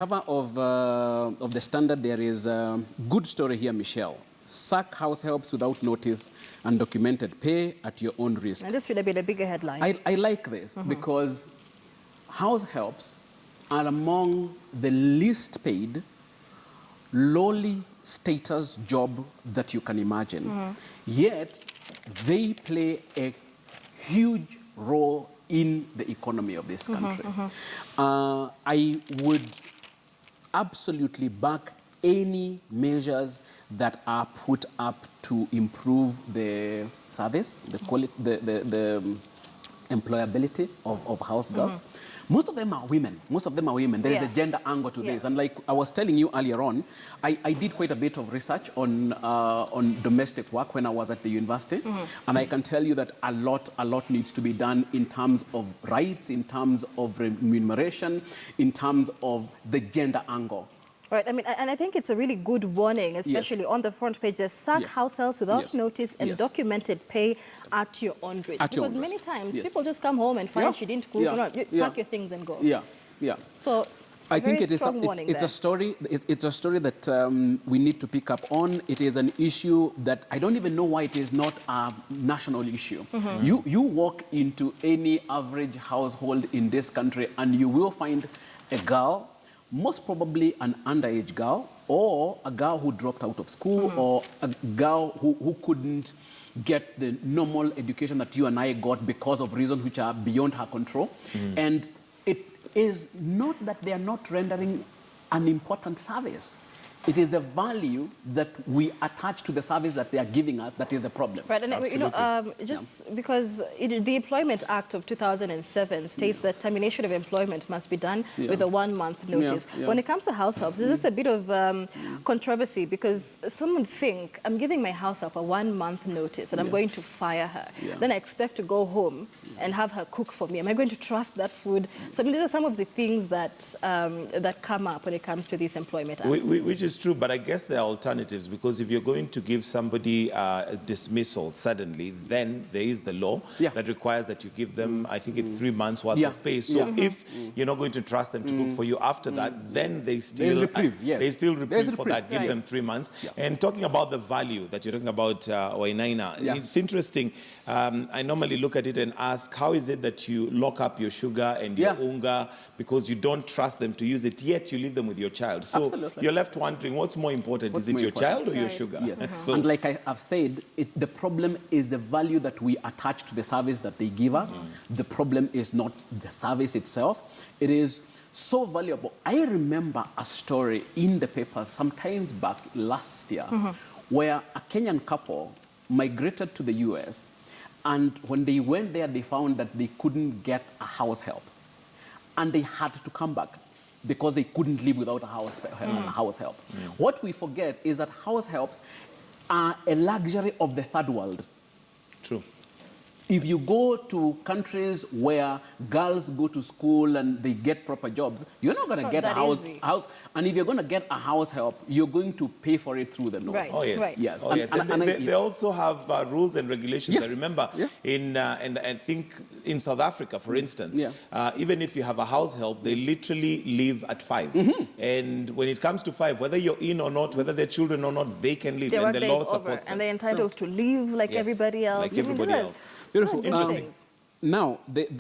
Cover of the Standard, there is a good story here, Michelle. Sack house helps without notice and documented pay at your own risk. And this should have been a bigger headline. I like this because house helps are among the least paid, lowly status job that you can imagine. Yet, they play a huge role in the economy of this country. I would absolutely back any measures that are put up to improve the service, the quality, the employability of house girls. Most of them are women. Most of them are women. There is a gender angle to this. And like I was telling you earlier on, I did quite a bit of research on domestic work when I was at the university. And I can tell you that a lot needs to be done in terms of rights, in terms of remuneration, in terms of the gender angle. Right, I mean, and I think it's a really good warning, especially on the front page. Just sack house helps without notice and documented pay at your own risk. Because many times people just come home and find she didn't cook. You pack your things and go. So I think it is it's a story. It's a story that we need to pick up on. It is an issue that I don't even know why it is not a national issue. You walk into any average household in this country and you will find a girl, most probably an underage girl, or a girl who dropped out of school, or a girl who couldn't get the normal education that you and I got because of reasons which are beyond her control. And it is not that they are not rendering an important service. It is the value that we attach to the service that they are giving us that is the problem. Right, and you know, just because the Employment Act of 2007 states that termination of employment must be done with a 1-month notice. When it comes to house helps, there's just a bit of controversy because some would think, I'm giving my house help a 1-month notice and I'm going to fire her. Then I expect to go home and have her cook for me. Am I going to trust that food? So I mean, these are some of the things that that come up when it comes to this Employment Act. Which is true, but I guess there are alternatives, because if you're going to give somebody a dismissal suddenly, then there is the law that requires that you give them, I think it's 3 months worth of pay. So if you're not going to trust them to cook for you after that, then they still reprieve for that. Give them 3 months. And talking about the value that you're talking about, Wainaina, it's interesting. I normally look at it and ask, how is it that you lock up your sugar and your unga because you don't trust them to use it, yet you leave them with your child? So you're left wondering, what's more important? Is it your child or your sugar? So, and like I have said, the problem is the value that we attach to the service that they give us. The problem is not the service itself. It is so valuable. I remember a story in the papers sometimes back last year where a Kenyan couple migrated to the US, and when they went there, they found that they couldn't get a house help. And they had to come back because they couldn't live without a house help. What we forget is that house helps are a luxury of the third world. True. If you go to countries where girls go to school and they get proper jobs, you're not going to get a house. And if you're going to get a house help, you're going to pay for it through the nose. Right. Oh, yes. Yes. Oh, yes. And they also have rules and regulations. I remember in, and I think in South Africa, for instance, even if you have a house help, they literally leave at 5. And when it comes to 5, whether you're in or not, whether they're children or not, they can leave. And the law supports them. And they're entitled to leave like everybody else. Like everybody else. Beautiful. Interesting. Now,